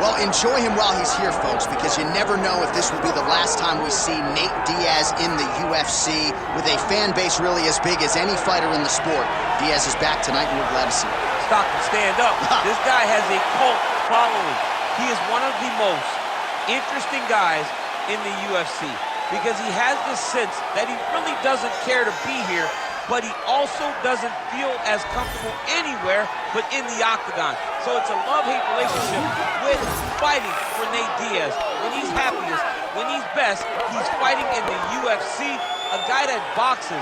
Well, enjoy him while he's here, folks, because you never know if this will be the last time we see Nate Diaz in the UFC with a fan base really as big as any fighter in the sport. Diaz is back tonight, and we're glad to see him. Stockton, stand up. This guy has a cult following. He is one of the most interesting guys in the UFC because he has this sense that he really doesn't care to be here, but he also doesn't feel as comfortable anywhere but in the octagon. So it's a love-hate relationship with fighting for Nate Diaz. When he's happiest, when he's best, he's fighting in the UFC. A guy that boxes,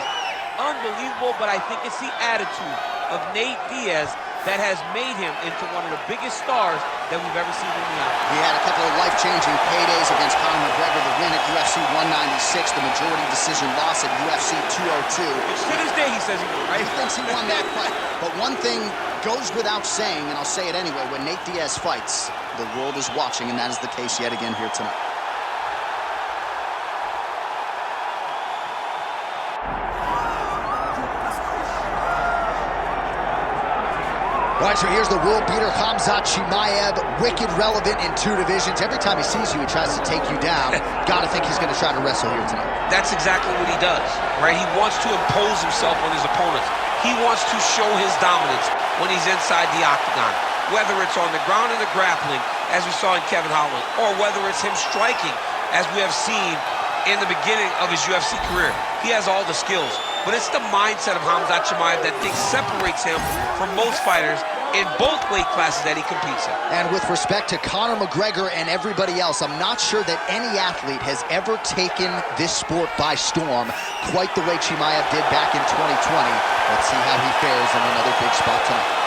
unbelievable, but I think it's the attitude of Nate Diaz that has made him into one of the biggest stars that we've ever seen in the octagon. He had a couple of life-changing paydays against Conor McGregor, the win at UFC 196, the majority decision loss at UFC 202. Which to this day he says he won, right? He thinks he won that fight. But one thing goes without saying, and I'll say it anyway, when Nate Diaz fights, the world is watching, and that is the case yet again here tonight. All right, so here's the world beater, Khamzat Chimaev, wicked relevant in 2 divisions. Every time he sees you, he tries to take you down. Gotta think he's gonna try to wrestle here tonight. That's exactly what he does, right? He wants to impose himself on his opponents. He wants to show his dominance when he's inside the octagon, whether it's on the ground in the grappling, as we saw in Kevin Holland, or whether it's him striking, as we have seen in the beginning of his UFC career. He has all the skills, but it's the mindset of Khamzat Chimaev that separates him from most fighters in both weight classes that he competes in. And with respect to Conor McGregor and everybody else, I'm not sure that any athlete has ever taken this sport by storm quite the way Chimaev did back in 2020. Let's see how he fares in another big spot tonight.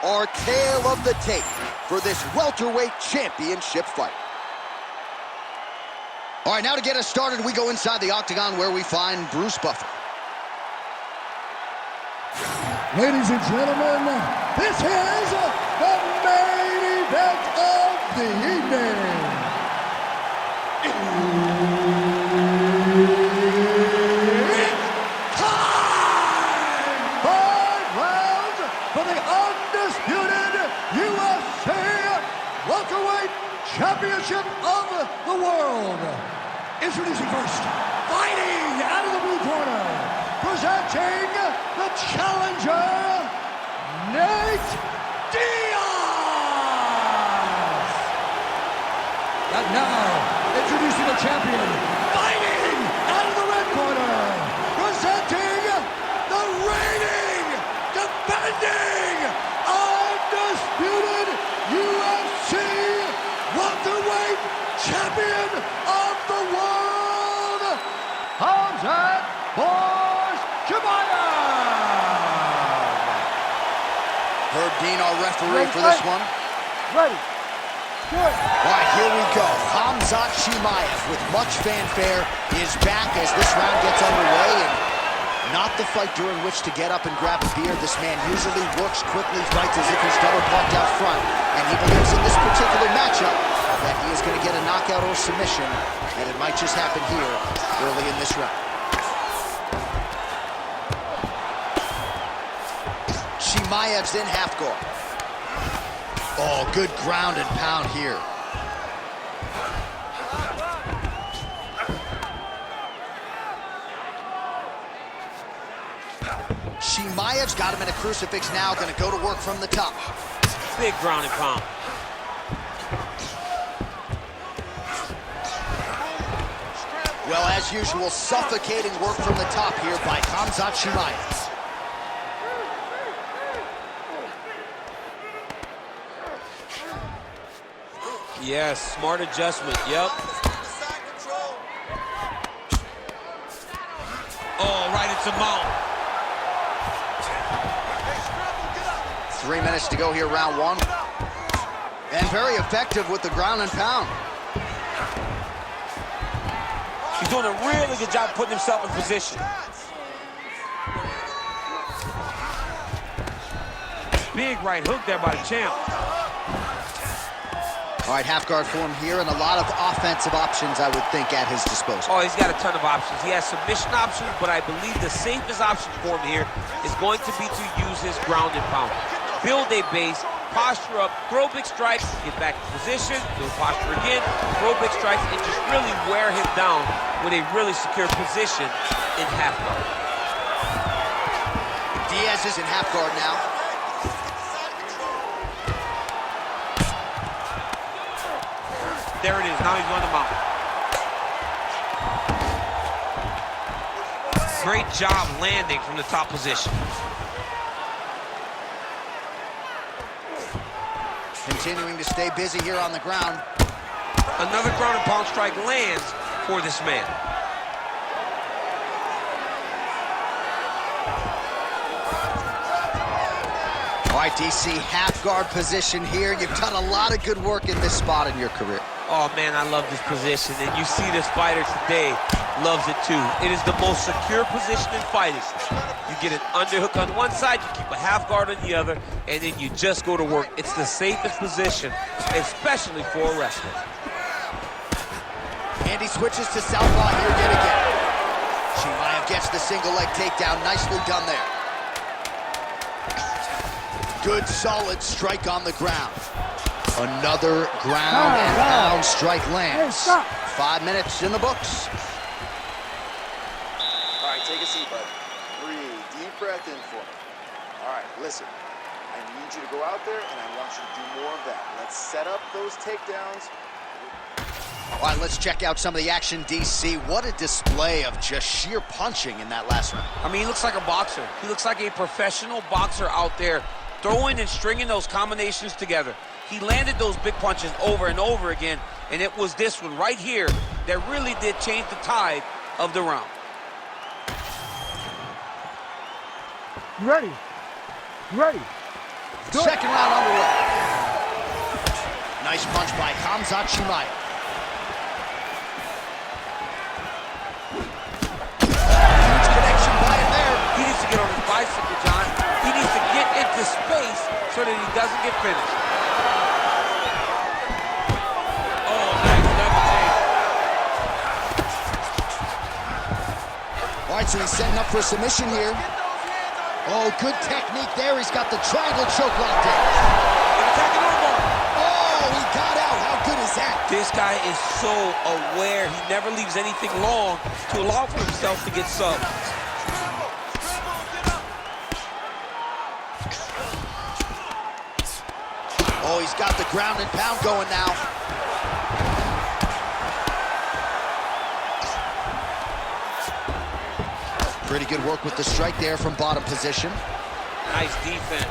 Our tale of the tape for this welterweight championship fight. All right, now to get us started, we go inside the octagon where we find Bruce Buffer. Ladies and gentlemen, this is the main event of the evening. It's time! 5 rounds for the undisputed UFC welterweight championship of the world. Introducing first, fighting out of the blue corner, presenting the challenger, Nate Diaz. And now, introducing the champion, fighting out of the red corner, presenting the reigning, defending, undisputed UFC welterweight champion of the world, Khamzat Chimaev. Herb Dean, our referee for this one. Ready. Good. All right, here we go. Khamzat Chimaev, with much fanfare, is back as this round gets underway, and not the fight during which to get up and grab a beer. This man usually works quickly, fights as if he's double parked out front, and he believes in this particular matchup that he is going to get a knockout or submission, and it might just happen here early in this round. Chimaev's in half guard. Oh, good ground and pound here. Chimaev's got him in a crucifix now, going to go to work from the top. Big ground and pound. Well, as usual, suffocating work from the top here by Khamzat Chimaev. Yes, smart adjustment, yep. Oh, right into mount. 3 minutes to go here, round 1. And very effective with the ground and pound. He's doing a really good job putting himself in position. Big right hook there by the champ. All right, half guard form here, and a lot of offensive options, I would think, at his disposal. Oh, he's got a ton of options. He has submission options, but I believe the safest option for him here is going to be to use his ground and pound. Build a base, posture up, throw big strikes, get back in position, build posture again, throw big strikes, and just really wear him down with a really secure position in half guard. Diaz is in half guard now. There it is, now he's on the mount. Great job landing from the top position. Continuing to stay busy here on the ground. Another ground and pound strike lands for this man. All right, DC, half guard position here. You've done a lot of good work in this spot in your career. Oh, man, I love this position, and you see this fighter today loves it, too. It is the most secure position in fighting. You get an underhook on one side, you keep a half guard on the other, and then you just go to work. It's the safest position, especially for a wrestler. And he switches to southpaw here yet again. Chimaev gets the single leg takedown. Nicely done there. Good, solid strike on the ground. Another ground and pound strike lands. 5 minutes in the books. All right, take a seat, bud. Breathe. Deep breath in for me. All right, listen. I need you to go out there, and I want you to do more of that. Let's set up those takedowns. All right, let's check out some of the action, DC. What a display of just sheer punching in that last round. I mean, he looks like a boxer. He looks like a professional boxer out there, throwing and stringing those combinations together. He landed those big punches over and over again, and it was this one right here that really did change the tide of the round. You ready? You ready? Second round underway. Nice punch by Khamzat Chimaev. Huge connection by him there. He needs to get on his bicycle, John. He needs to get into space so that he doesn't get finished. Oh, nice double take. All right, so he's setting up for a submission here. Oh, good technique there. He's got the triangle choke locked in. Attacking armbar. Oh, he got out. How good is that? This guy is so aware. He never leaves anything long to allow for himself to get subbed. Oh, he's got the ground and pound going now. Pretty good work with the strike there from bottom position. Nice defense.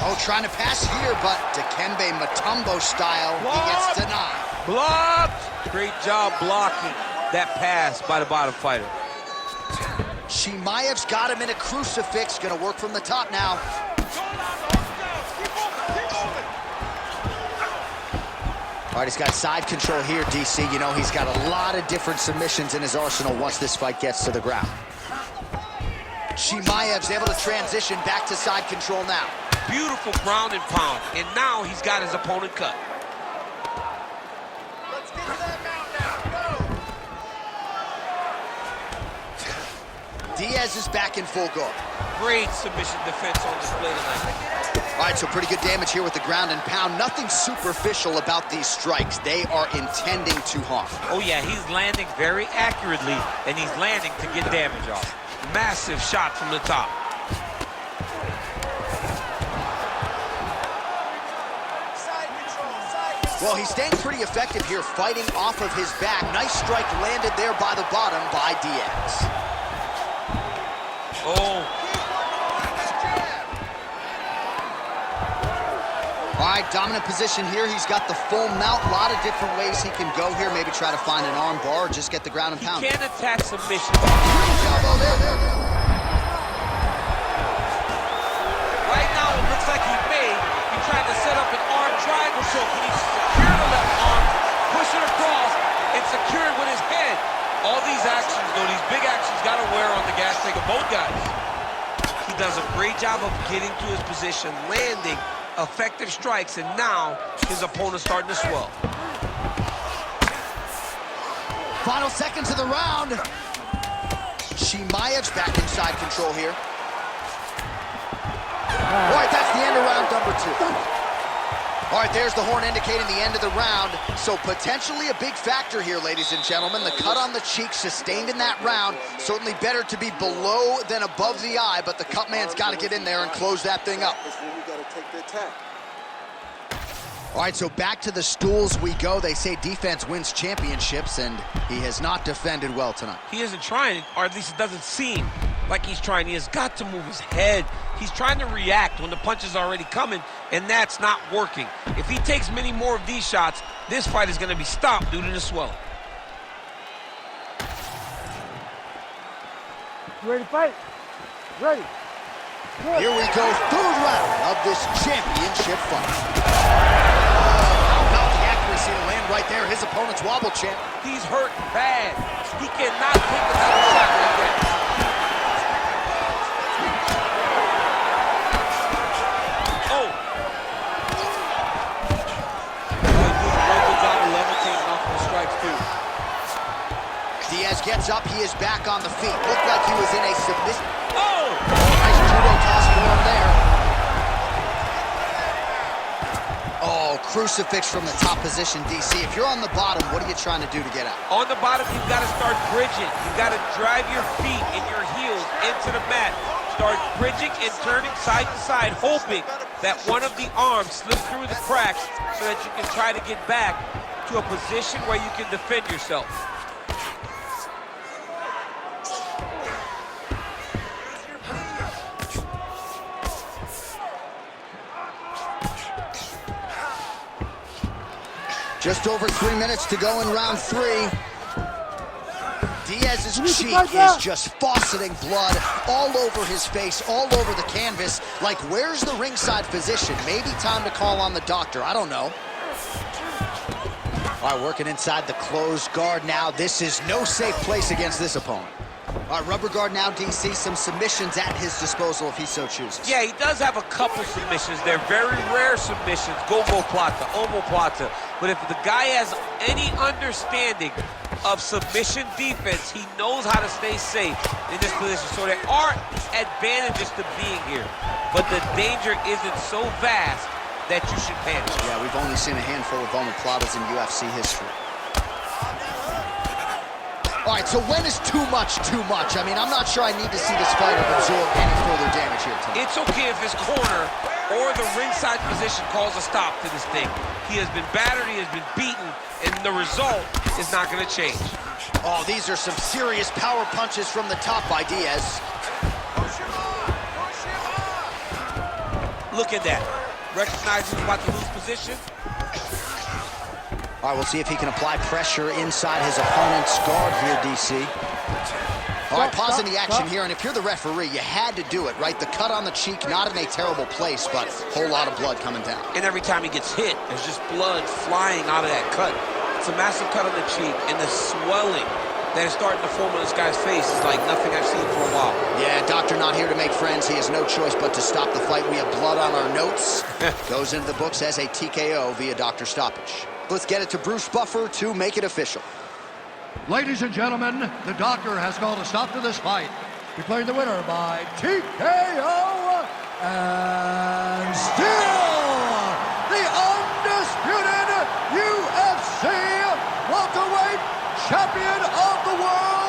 Oh, trying to pass here, but Dikembe Mutombo style, he gets denied. Blocked. Great job blocking that pass by the bottom fighter. Chimaev's got him in a crucifix. Gonna work from the top now. All right, he's got side control here, DC. You know, he's got a lot of different submissions in his arsenal once this fight gets to the ground. Chimaev's able to transition back to side control now. Beautiful ground and pound, and now he's got his opponent cut. Let's get to that mount now. Go! Diaz is back in full guard. Great submission defense on display tonight. All right, so pretty good damage here with the ground and pound. Nothing superficial about these strikes. They are intending to harm. Oh, yeah, he's landing very accurately, and he's landing to get damage off. Massive shot from the top. Well, he's staying pretty effective here, fighting off of his back. Nice strike landed there by the bottom by Diaz. Oh. All right, dominant position here. He's got the full mount. A lot of different ways he can go here. Maybe try to find an arm bar or just get the ground and pound. He can't attack submission. Right now, it looks like he may be trying to set up an arm triangle choke. He needs to secure the left arm, push it across, and secure it with his head. All these actions, though, these big actions, got to wear on the gas tank of both guys. He does a great job of getting to his position, landing effective strikes, and now his opponent's starting to swell. Final seconds of the round. Chimaev's back inside control here. All right, that's the end of round number 2. All right, there's the horn indicating the end of the round. So potentially a big factor here, ladies and gentlemen. The cut on the cheek sustained in that round. Certainly better to be below than above the eye, but the cut man's got to get in there and close that thing up. That's when you got to take the attack. All right, so back to the stools we go. They say defense wins championships, and he has not defended well tonight. He isn't trying, or at least it doesn't seem like he's trying. He has got to move his head. He's trying to react when the punch is already coming, and that's not working. If he takes many more of these shots, this fight is going to be stopped due to the swelling. You ready to fight? Ready. Here we go, third round of this championship fight. How about the accuracy to land right there? His opponent's wobble champ. He's hurt bad. He cannot take another shot like that. Diaz gets up, he is back on the feet. Looked like he was in a submission. Oh! Nice judo toss for him there. Oh, crucifix from the top position, DC. If you're on the bottom, what are you trying to do to get out? On the bottom, you've got to start bridging. You've got to drive your feet and your heels into the mat. Start bridging and turning side to side, hoping that one of the arms slips through the cracks so that you can try to get back to a position where you can defend yourself. Just over 3 minutes to go in round 3. Diaz's cheek is just fauceting blood all over his face, all over the canvas. Like, where's the ringside physician? Maybe time to call on the doctor. I don't know. All right, working inside the closed guard now. This is no safe place against this opponent. All right, rubber guard now, DC. Some submissions at his disposal if he so chooses. Yeah, he does have a couple submissions. They're very rare submissions. Gogoplata, omoplata. But if the guy has any understanding of submission defense, he knows how to stay safe in this position. So there are advantages to being here. But the danger isn't so vast that you should panic. Yeah, we've only seen a handful of omoplatas in UFC history. All right, so when is too much too much? I mean, I'm not sure I need to see this fighter absorb any further damage here tonight. It's okay if his corner or the ringside position calls a stop to this thing. He has been battered, he has been beaten, and the result is not going to change. Oh, these are some serious power punches from the top by Diaz. Look at that. Recognizing he's about to lose position. All right, we'll see if he can apply pressure inside his opponent's guard here, DC. All right, pausing the action here, and if you're the referee, you had to do it, right? The cut on the cheek, not in a terrible place, but a whole lot of blood coming down. And every time he gets hit, there's just blood flying out of that cut. It's a massive cut on the cheek, and the swelling that is starting to form on this guy's face is like nothing I've seen for a while. Yeah, doctor not here to make friends. He has no choice but to stop the fight. We have blood on our notes. Goes into the books as a TKO via doctor stoppage. Let's get it to Bruce Buffer to make it official. Ladies and gentlemen, the doctor has called a stop to this fight, declaring the winner by TKO, and still the undisputed UFC welterweight champion of the world,